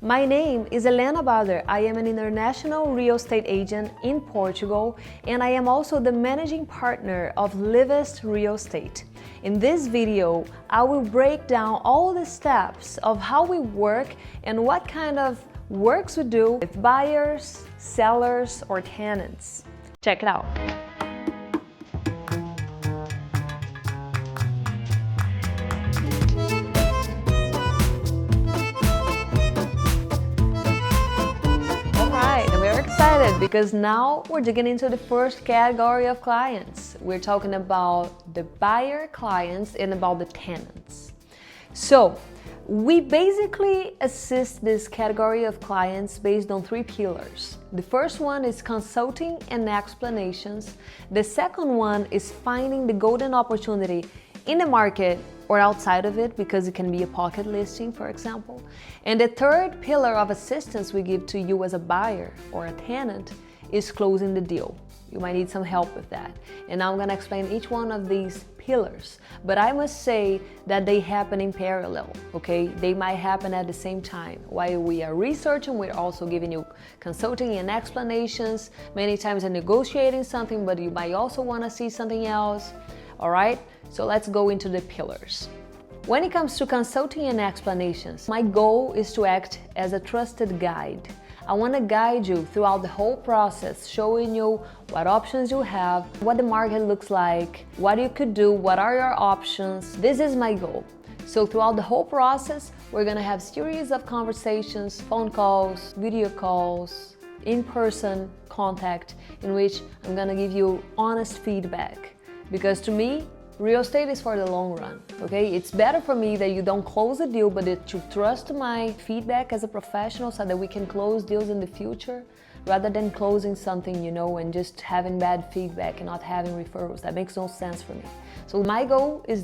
My name is Helena Badr. I am an international real estate agent in Portugal, and I am also the managing partner of LIVEST Real Estate. In this video, I will break down all the steps of how we work and what kind of works we do with buyers, sellers, or tenants. Check it out. Excited because now we're digging into the first category of clients. We're talking about the buyer clients and about the tenants. So we basically assist this category of clients based on three pillars. The first one is consulting and explanations. The second one is finding the golden opportunity in the market or outside of it, because it can be a pocket listing, for example. And the third pillar of assistance we give to you as a buyer or a tenant is closing the deal. You might need some help with that. And now I'm gonna explain each one of these pillars. But I must say that they happen in parallel, okay? They might happen at the same time. While we are researching, we're also giving you consulting and explanations, many times you're negotiating something, but you might also wanna see something else. All right, so let's go into the pillars. When it comes to consulting and explanations, my goal is to act as a trusted guide. I want to guide you throughout the whole process, showing you what options you have, what the market looks like, what you could do, what are your options. This is my goal. So throughout the whole process, we're going to have series of conversations, phone calls, video calls, in-person contact, in which I'm going to give you honest feedback. Because to me, real estate is for the long run, okay? It's better for me that you don't close a deal, but that you trust my feedback as a professional so that we can close deals in the future, rather than closing something, you know, and just having bad feedback and not having referrals. That makes no sense for me. So my goal is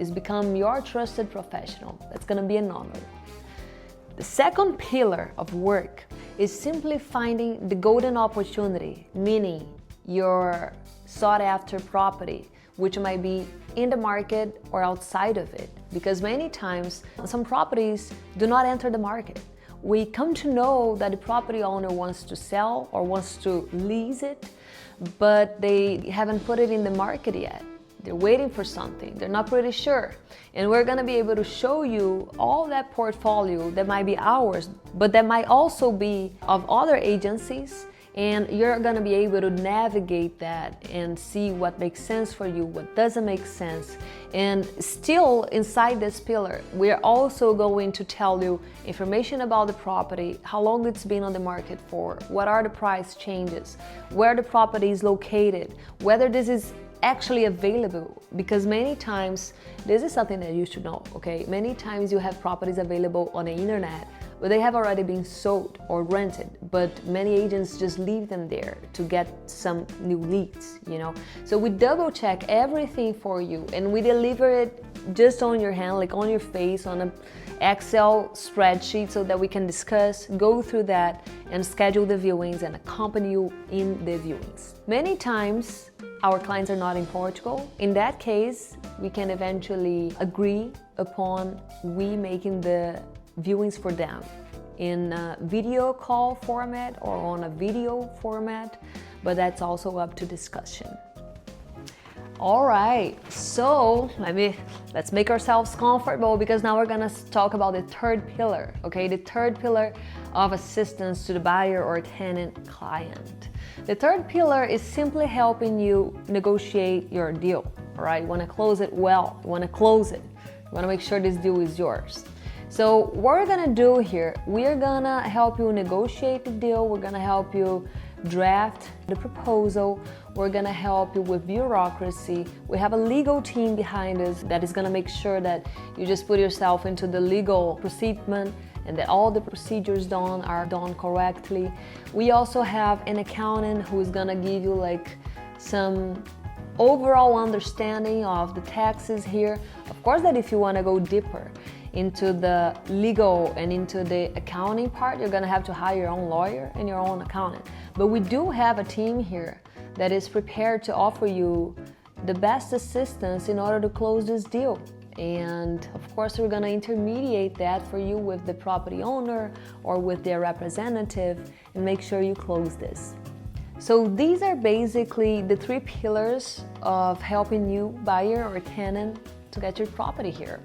become your trusted professional. That's gonna be an honor. The second pillar of work is simply finding the golden opportunity, meaning your sought after property, which might be in the market or outside of it. Because many times, some properties do not enter the market. We come to know that the property owner wants to sell or wants to lease it, but they haven't put it in the market yet. They're waiting for something, they're not pretty sure. And we're gonna be able to show you all that portfolio that might be ours, but that might also be of other agencies. And you're gonna be able to navigate that and see what makes sense for you, what doesn't make sense. And still inside this pillar, we're also going to tell you information about the property, how long it's been on the market for, what are the price changes, where the property is located, whether this is actually available, because many times, this is something that you should know, okay? Many times you have properties available on the internet, but they have already been sold or rented, but many agents just leave them there to get some new leads, you know? So we double check everything for you and we deliver it just on your hand, like on your face, on an Excel spreadsheet, so that we can discuss, go through that and schedule the viewings and accompany you in the viewings. Many times, our clients are not in Portugal. In that case, we can eventually agree upon we making the viewings for them in a video call format or on a video format, but that's also up to discussion. All right, so let's make ourselves comfortable, because now we're gonna talk about the third pillar, okay? The third pillar of assistance to the buyer or tenant client. The third pillar is simply helping you negotiate your deal, all right? You wanna close it well, you wanna close it. You wanna make sure this deal is yours. So what we're gonna do here, we're gonna help you negotiate the deal, we're gonna help you draft the proposal, we're gonna help you with bureaucracy. We have a legal team behind us that is gonna make sure that you just put yourself into the legal procedure and that all the procedures are done correctly. We also have an accountant who is gonna give you like some overall understanding of the taxes here. Of course, that if you wanna go deeper into the legal and into the accounting part, you're gonna have to hire your own lawyer and your own accountant. But we do have a team here that is prepared to offer you the best assistance in order to close this deal. And of course, we're gonna intermediate that for you with the property owner or with their representative and make sure you close this. So these are basically the 3 pillars of helping you, buyer or tenant, to get your property here.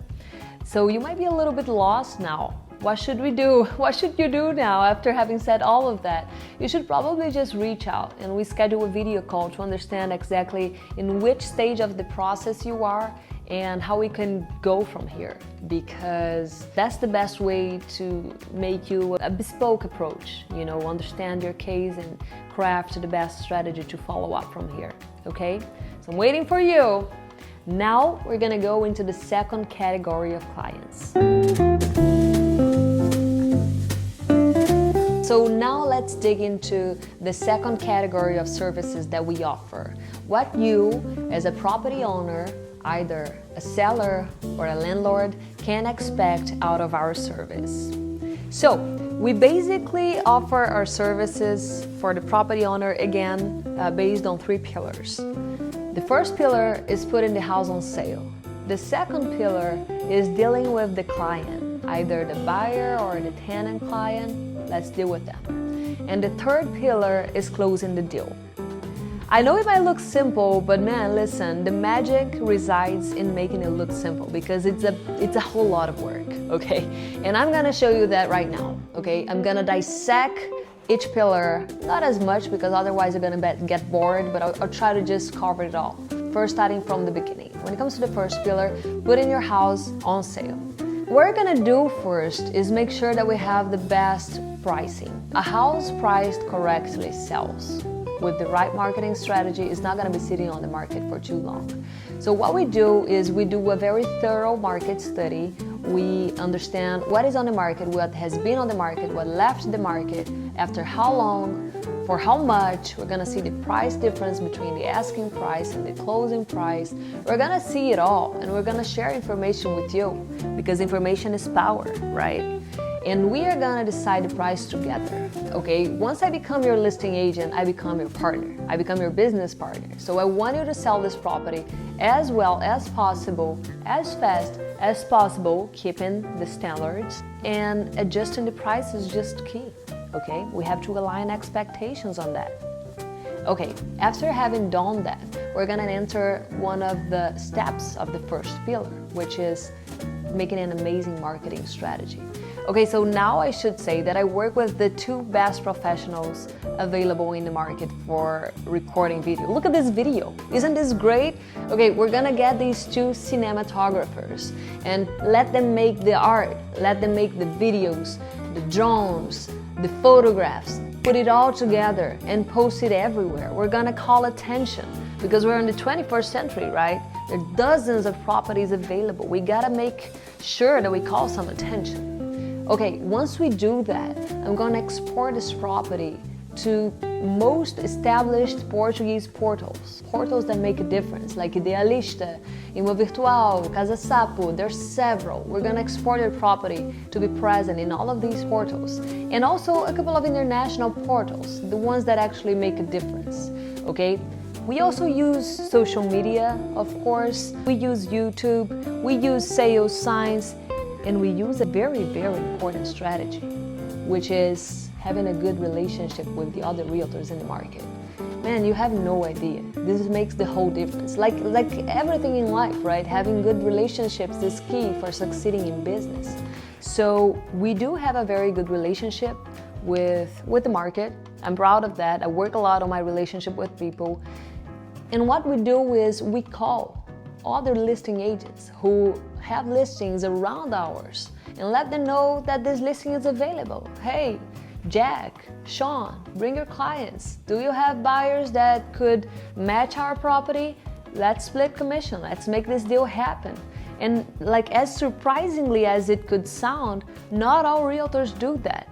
So you might be a little bit lost now. What should we do? What should you do now after having said all of that? You should probably just reach out and we schedule a video call to understand exactly in which stage of the process you are and how we can go from here, because that's the best way to make you a bespoke approach, you know, understand your case and craft the best strategy to follow up from here, okay? So I'm waiting for you. Now we're gonna go into the second category of clients. So now let's dig into the second category of services that we offer. What you, as a property owner, either a seller or a landlord, can expect out of our service. So we basically offer our services for the property owner, again, based on 3 pillars. The first pillar is putting the house on sale. The second pillar is dealing with the client, either the buyer or the tenant client. Let's deal with them. And the third pillar is closing the deal. I know it might look simple, but man, listen, the magic resides in making it look simple, because it's a whole lot of work, okay? And I'm gonna show you that right now, okay? I'm gonna dissect each pillar, not as much because otherwise you're gonna get bored, but I'll try to just cover it all. First, starting from the beginning. When it comes to the first pillar, putting your house on sale. What we're gonna do first is make sure that we have the best pricing. A house priced correctly sells. With the right marketing strategy, it's not gonna be sitting on the market for too long. So what we do is we do a very thorough market study. We understand what is on the market, what has been on the market, what left the market, after how long, for how much. We're gonna see the price difference between the asking price and the closing price. We're gonna see it all, and we're gonna share information with you, because information is power, right? And we are gonna decide the price together, okay? Once I become your listing agent, I become your partner. I become your business partner. So I want you to sell this property as well as possible, as fast as possible, keeping the standards, and adjusting the price is just key, okay? We have to align expectations on that. Okay, after having done that, we're gonna enter one of the steps of the first pillar, which is making an amazing marketing strategy. Okay, so now I should say that I work with the 2 best professionals available in the market for recording video. Look at this video. Isn't this great? Okay, we're gonna get these 2 cinematographers and let them make the art, let them make the videos, the drones, the photographs, put it all together and post it everywhere. We're gonna call attention because we're in the 21st century, right? There are dozens of properties available. We gotta make sure that we call some attention. Okay, once we do that, I'm gonna export this property to most established Portuguese portals that make a difference, like Idealista, Imo Virtual, Casa Sapo. There's several. We're gonna export your property to be present in all of these portals, and also a couple of international portals, the ones that actually make a difference, okay? We also use social media, of course. We use YouTube, we use sales signs, and we use a very, very important strategy, which is having a good relationship with the other realtors in the market. Man, you have no idea. This makes the whole difference. Like everything in life, right? Having good relationships is key for succeeding in business. So we do have a very good relationship with the market. I'm proud of that. I work a lot on my relationship with people. And what we do is we call other listing agents who have listings around ours and let them know that this listing is available. Hey, Jack, Sean, bring your clients. Do you have buyers that could match our property? Let's split commission. Let's make this deal happen. And like, as surprisingly as it could sound, not all realtors do that.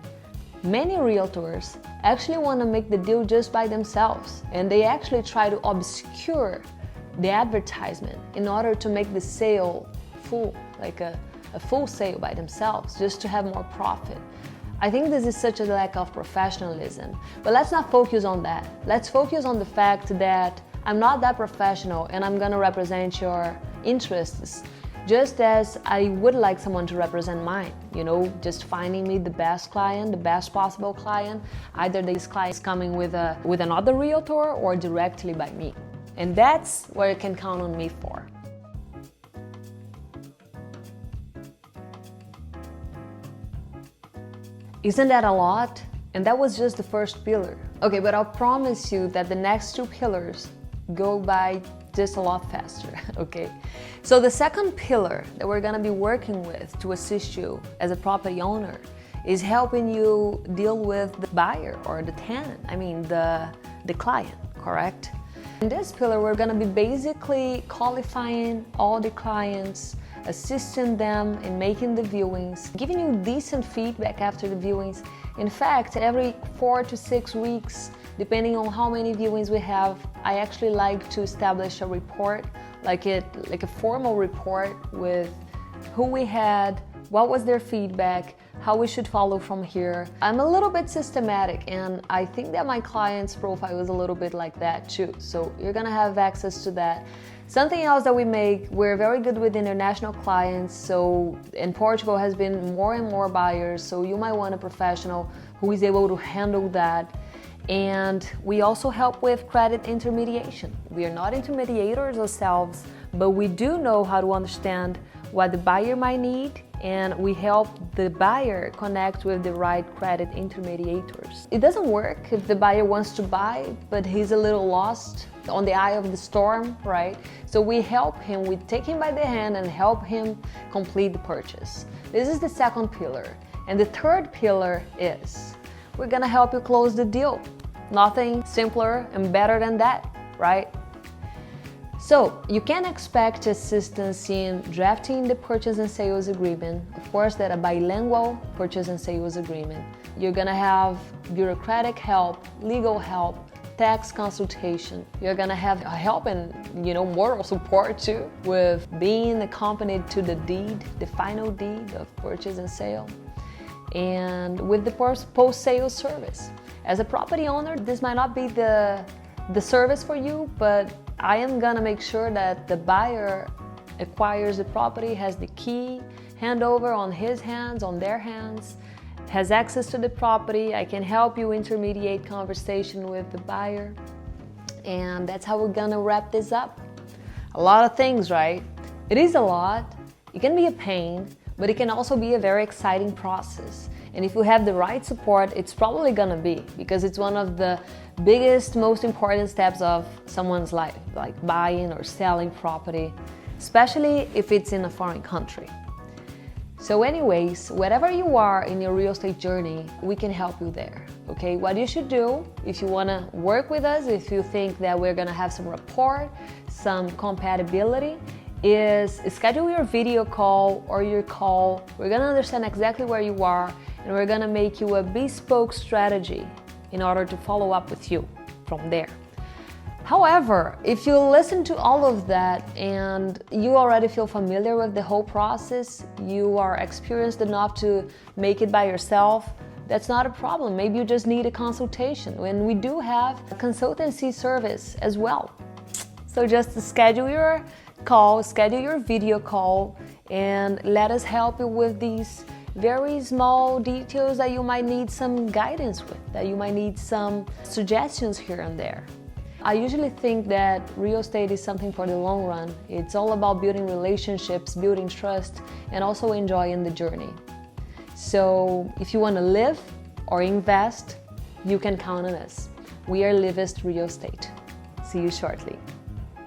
Many realtors actually want to make the deal just by themselves, and they actually try to obscure the advertisement in order to make the sale full, like a full sale by themselves, just to have more profit. I think this is such a lack of professionalism, but let's not focus on that. Let's focus on the fact that I'm not that professional and I'm gonna represent your interests just as I would like someone to represent mine, you know, just finding me the best client, the best possible client. Either this client is coming with another realtor or directly by me. And that's what you can count on me for. Isn't that a lot? And that was just the first pillar. Okay, but I'll promise you that the next two pillars go by just a lot faster, okay? So the second pillar that we're gonna be working with to assist you as a property owner is helping you deal with the buyer or the tenant, the client, correct? In this pillar, we're gonna be basically qualifying all the clients, assisting them in making the viewings, giving you decent feedback after the viewings. In fact, every 4 to 6 weeks, depending on how many viewings we have, I actually like to establish a report, like a formal report with who we had, what was their feedback, how we should follow from here. I'm a little bit systematic, and I think that my client's profile is a little bit like that too. So you're gonna have access to that. Something else that we make, we're very good with international clients. So in Portugal has been more and more buyers. So you might want a professional who is able to handle that. And we also help with credit intermediation. We are not intermediators ourselves, but we do know how to understand what the buyer might need, and we help the buyer connect with the right credit intermediators. It doesn't work if the buyer wants to buy, but he's a little lost on the eye of the storm, right? So we help him, we take him by the hand and help him complete the purchase. This is the second pillar. And the third pillar is, we're gonna help you close the deal. Nothing simpler and better than that, right? So you can expect assistance in drafting the purchase and sales agreement. Of course, that a bilingual purchase and sales agreement. You're gonna have bureaucratic help, legal help, tax consultation. You're gonna have help and moral support too, with being accompanied to the deed, the final deed of purchase and sale, and with the post-sale service. As a property owner, this might not be the service for you, but I am gonna make sure that the buyer acquires the property, has the key, handover on his hands, on their hands, has access to the property. I can help you intermediate conversation with the buyer. And that's how we're gonna wrap this up. A lot of things, right? It is a lot. It can be a pain, but it can also be a very exciting process. And if you have the right support, it's probably gonna be, because it's one of the biggest, most important steps of someone's life, like buying or selling property, especially if it's in a foreign country. So anyways, wherever you are in your real estate journey, we can help you there, okay? What you should do, if you wanna work with us, if you think that we're gonna have some rapport, some compatibility, is schedule your video call or your call. We're gonna understand exactly where you are, and we're gonna make you a bespoke strategy in order to follow up with you from there. However, if you listen to all of that and you already feel familiar with the whole process, you are experienced enough to make it by yourself, that's not a problem. Maybe you just need a consultation, and we do have a consultancy service as well. So just schedule your call, schedule your video call, and let us help you with these very small details that you might need some guidance with, that you might need some suggestions here and there. I usually think that real estate is something for the long run. It's all about building relationships, building trust, and also enjoying the journey. So if you want to live or invest, you can count on us. We are LIVEST Real Estate. See you shortly.